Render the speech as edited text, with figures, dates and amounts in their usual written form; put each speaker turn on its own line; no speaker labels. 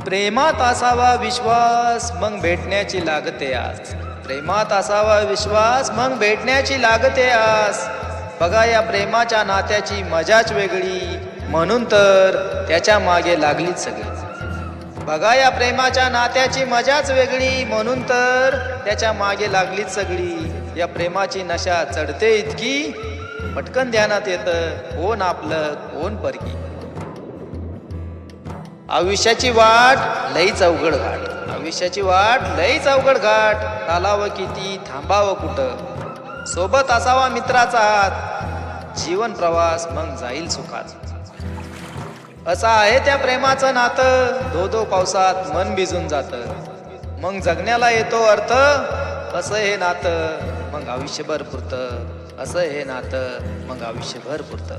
प्रेमात असावा विश्वास मग भेटण्याची लागते आस. प्रेमात असावा विश्वास मग भेटण्याची लागते आस. बघा या प्रेमाच्या नात्याची मजाच वेगळी, म्हणून तर त्याच्या मागे लागलीच सगळी. बघा या प्रेमाच्या नात्याची मजाच वेगळी, म्हणून तर त्याच्या मागे लागलीच सगळी. या प्रेमाची नशा चढते इतकी, पटकन ध्यानात येतं कोण आपलं कोण परकी. आयुष्याची वाट लईच अवघड घाट, आयुष्याची वाट लईच अवघड घाट. चालावं किती थांबावं कुठं, सोबत असावा मित्राचा हात. जीवन प्रवास मग जाईल सुखात. असं आहे त्या प्रेमाचं नातं, धो धो पावसात मन भिजून जातं. मग जगण्याला येतो अर्थ, असं हे नातं मग आयुष्यभर पुरतं. असं हे नातं मग आयुष्यभर पुरतं.